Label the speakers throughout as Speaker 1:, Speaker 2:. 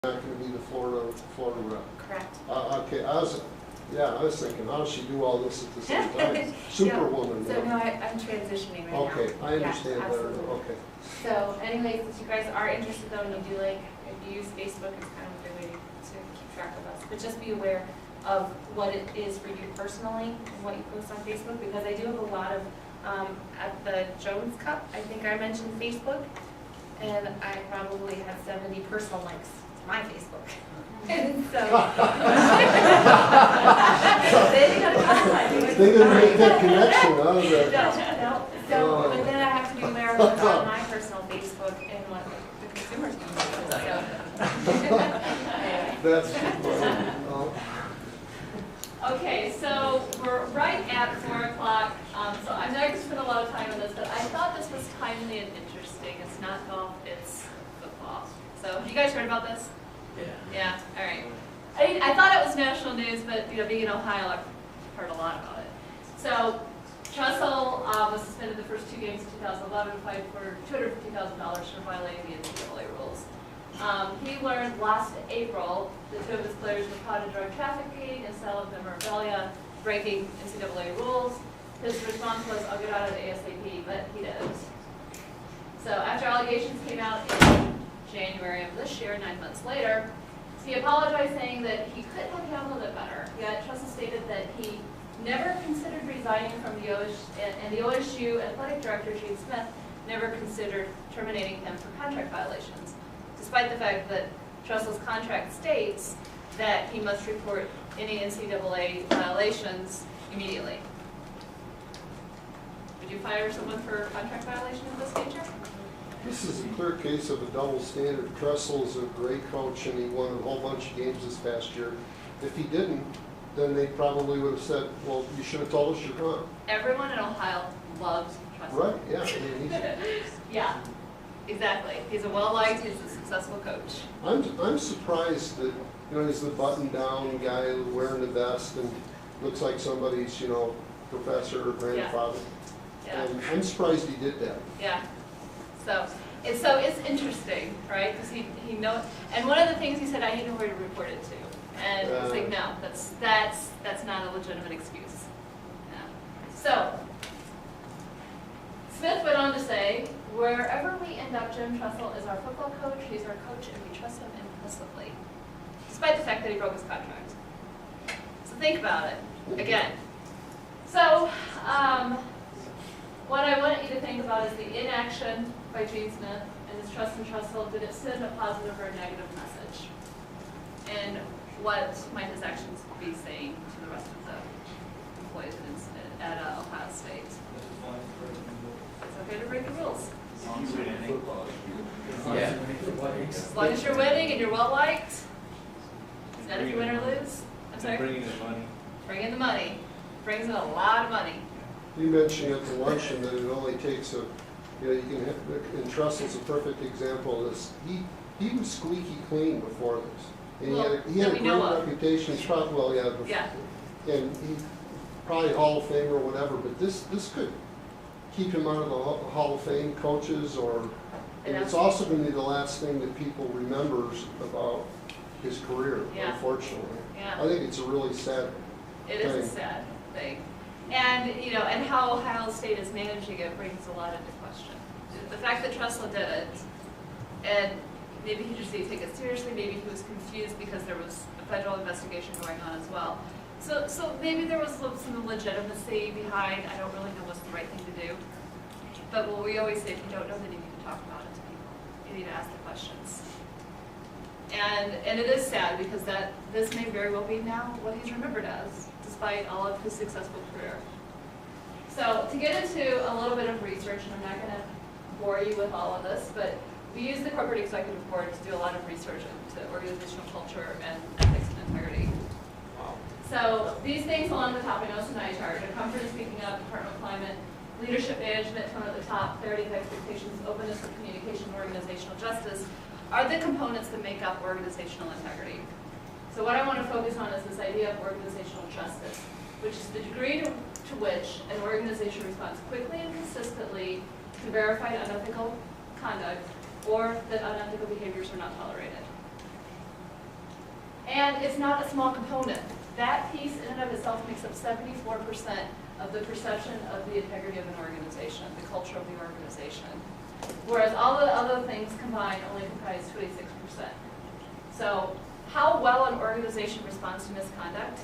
Speaker 1: not going to be the Florida rep.
Speaker 2: Correct.
Speaker 1: Okay, I was thinking, how does she do all this at the same time? Superwoman.
Speaker 2: So no, I'm transitioning right now.
Speaker 1: Okay, I understand better.
Speaker 2: Absolutely.
Speaker 1: Okay.
Speaker 2: So anyways, if you guys are interested though, and you do if you use Facebook, it's kind of a good way to keep track of us. But just be aware of what it is for you personally and what you post on Facebook, because I do have a lot of, at the Jones Cup, I think I mentioned Facebook, and I probably had 70 personal links to my Facebook. And so, they gotta qualify.
Speaker 1: They didn't make that connection, huh?
Speaker 2: No. So, but then I have to be aware of what's on my personal Facebook and what the consumers do.
Speaker 1: That's funny.
Speaker 3: Okay, so we're right at 4 o'clock. So I'm not going to spend a lot of time on this, but I thought this was timely and interesting. It's not golf, it's football. So have you guys heard about this? Yeah, all right. I thought it was national news, but being in Ohio, I've heard a lot about it. So Trussell was suspended the first 2 games of 2011, fined for $250,000 for violating the NCAA rules. He learned last April that 2 of his players were caught in drug trafficking and style of memorabilia, breaking NCAA rules. His response was, "I'll get out of it ASAP," but he didn't. So after allegations came out in January of this year, 9 months later, he apologized, saying that he could have handled it better. Yet Trussell stated that he never considered resigning from the OSU, and the OSU athletic director, Gene Smith, never considered terminating him for contract violations, despite the fact that Trussell's contract states that he must report any NCAA violations immediately. Would you fire someone for contract violation of this nature?
Speaker 1: This is a clear case of a double standard. Trussell is a great coach, and he won a whole bunch of games this past year. If he didn't, then they probably would have said, well, you should have told us you're gone.
Speaker 3: Everyone in Ohio loves Trussell.
Speaker 1: Right, yeah. I mean,
Speaker 3: Yeah, exactly. He's a well-liked, he's a successful coach.
Speaker 1: I'm surprised that, he's the button-down guy wearing the vest and looks like somebody's, professor or grandfather.
Speaker 3: Yeah.
Speaker 1: And I'm surprised he did that.
Speaker 3: Yeah. So it's interesting, right? Because he knows, and one of the things he said, I know where to report it to, and it's like, no, that's not a legitimate excuse. Yeah. So Smith went on to say, wherever we end up, Jim Trussell is our football coach. He's our coach, and we trust him implicitly, despite the fact that he broke his contract. So think about it again. So what I want you to think about is the inaction by Gene Smith and his trust in Trussell. Did it send a positive or a negative message? And what might his actions be saying to the rest of the employees at Ohio State? It's okay to break the rules.
Speaker 4: Yeah.
Speaker 3: As long as you're winning and you're well liked. Is that if you win or lose? I'm sorry?
Speaker 4: Bringing the money.
Speaker 3: Bring in the money. Brings in a lot of money.
Speaker 1: You mentioned at the luncheon that it only takes you can hit, and Trussell's a perfect example of this. He was squeaky clean before this. And he had a great reputation. He's probably, and he probably Hall of Fame or whatever, but this could keep him out of the Hall of Fame coaches, and it's also going to be the last thing that people remembers about his career, unfortunately.
Speaker 3: Yeah.
Speaker 1: I think it's a really sad
Speaker 3: It is a sad thing. And, and how Ohio State is managing it brings a lot into question. The fact that Trussell did it, and maybe he just didn't take it seriously, maybe he was confused because there was a federal investigation going on as well. So maybe there was some legitimacy behind, I don't really know what's the right thing to do. But what we always say, if you don't know, then you need to talk about it to people. You need to ask the questions. And it is sad because this may very well be now what he's remembered as, despite all of his successful career. So to get into a little bit of research, and I'm not going to bore you with all of this, but we use the corporate executive board to do a lot of research into organizational culture and ethics and integrity. So these things along the top, I know it's an eye chart, comfort in speaking up, departmental climate, leadership management, tone at the top, clarity of expectations, openness for communication, and organizational justice are the components that make up organizational integrity. So what I want to focus on is this idea of organizational justice, which is the degree to which an organization responds quickly and consistently to verified unethical conduct or that unethical behaviors are not tolerated. And it's not a small component. That piece in and of itself makes up 74% of the perception of the integrity of an organization, the culture of the organization. Whereas all the other things combined only comprise 26%. So how well an organization responds to misconduct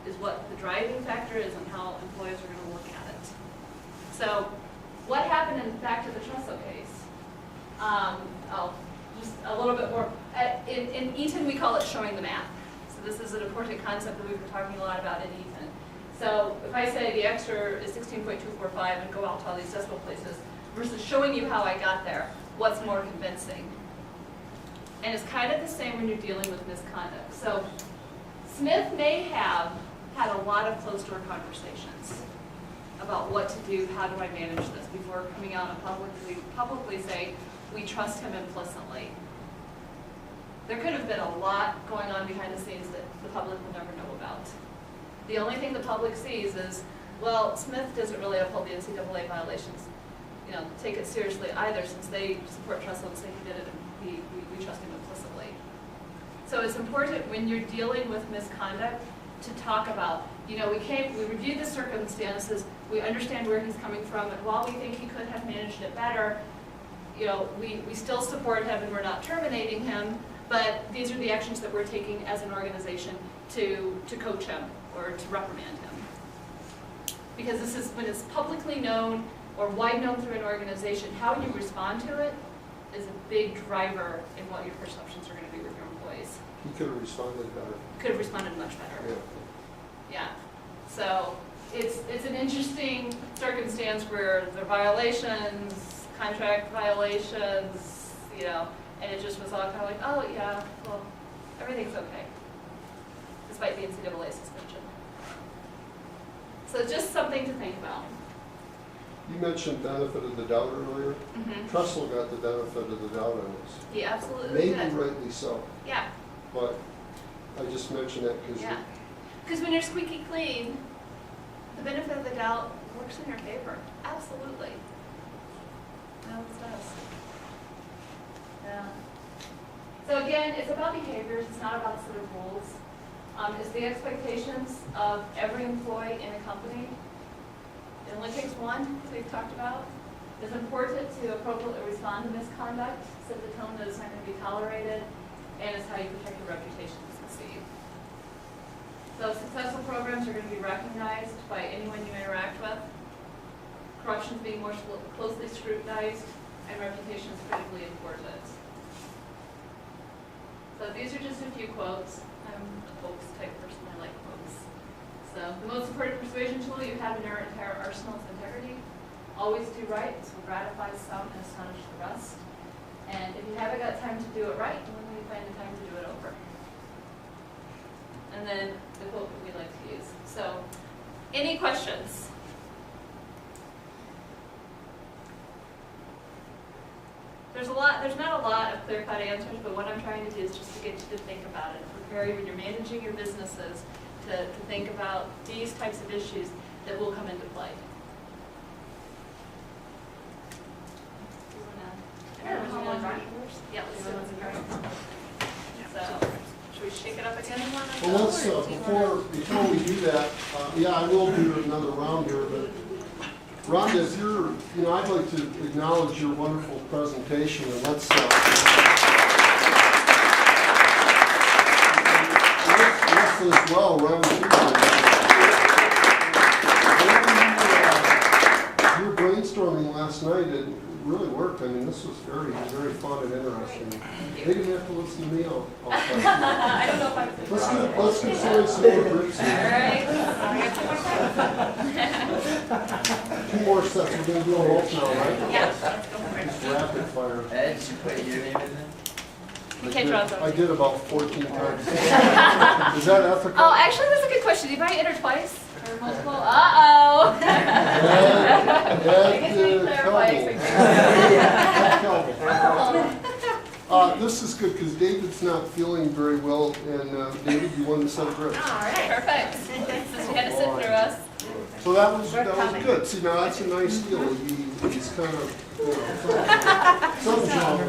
Speaker 3: is what the driving factor is and how employees are going to look at it. So what happened back to the Trussell case? Just a little bit more. In Eaton, we call it showing the math. So this is an important concept that we've been talking a lot about in Eaton. So if I say the extra is 16.245 and go out to all these decimal places, versus showing you how I got there, what's more convincing? And it's kind of the same when you're dealing with misconduct. So Smith may have had a lot of closed-door conversations about what to do, how do I manage this, before coming out and publicly say, we trust him implicitly. There could have been a lot going on behind the scenes that the public will never know about. The only thing the public sees is, well, Smith doesn't really uphold the NCAA violations. You know, take it seriously either, since they support Trussell and say he did it, and we trust him implicitly. So it's important when you're dealing with misconduct to talk about, you know, we reviewed the circumstances, we understand where he's coming from, and while we think he could have managed it better, you know, we still support him and we're not terminating him, but these are the actions that we're taking as an organization to coach him or to reprimand him. Because this is, when it's publicly known or wide known through an organization, how you respond to it is a big driver in what your perceptions are going to be with your employees.
Speaker 1: He could have responded better.
Speaker 3: Could have responded much better.
Speaker 1: Yeah.
Speaker 3: Yeah. So it's an interesting circumstance where there are violations, contract violations, you know, and it just was all kind of like, oh yeah, well, everything's okay, despite the NCAA suspension. So just something to think about.
Speaker 1: You mentioned benefit of the doubt earlier.
Speaker 3: Mm-hmm.
Speaker 1: Trussell got the benefit of the doubt on this.
Speaker 3: He absolutely
Speaker 1: Maybe
Speaker 3: did.
Speaker 1: rightly so.
Speaker 3: Yeah.
Speaker 1: But I just mentioned that because
Speaker 3: Yeah. Because when you're squeaky clean, the benefit of the doubt works in your favor. Absolutely. No, it does. Yeah. So again, it's about behaviors. It's not about set of rules. It's the expectations of every employee in a company. It only takes one, as we've talked about. It's important to appropriately respond to misconduct, set the tone that it's not going to be tolerated, and it's how you protect your reputation to succeed. So successful programs are going to be recognized by anyone you interact with. Corruption is being more closely scrutinized, and reputation is critically important. So these are just a few quotes. I'm a quotes type person. I like quotes. So the most important persuasion tool you have in your entire arsenal is integrity. Always do right. This will gratify some and astonish the rest. And if you haven't got time to do it right, when will you find the time to do it over? And then the quote that we like to use. So, any questions? There's not a lot of clear-cut answers, but what I'm trying to do is just to get you to think about it, prepare you when you're managing your businesses to think about these types of issues that will come into play. Yeah, let's do it. So, should we shake it up again?
Speaker 1: well, let's before we do that, yeah, I will do another round here, but Rhonda, if you're, you know, I'd like to acknowledge your wonderful presentation, and let's as well, round two. Your brainstorming last night, it really worked. I mean, this was very, very fun and interesting. They didn't have to listen to me all time.
Speaker 3: I don't know if I'm...
Speaker 1: Let's consider some more grips. Two more sets. We're going to do them both now, right?
Speaker 3: Yeah, let's go for it.
Speaker 1: Just rapid fire.
Speaker 4: Ed, did you put your name in there?
Speaker 1: I did about 14 times. Is that ethical?
Speaker 3: Oh, actually, that's a good question. Do you buy enter twice or multiple? Uh-oh.
Speaker 1: This is good because David's not feeling very well, and David, you won the set of grips.
Speaker 3: All right, perfect. Since you had to sit through us.
Speaker 1: So that was good. See, now that's a nice deal. He's kind of, you know, something's wrong.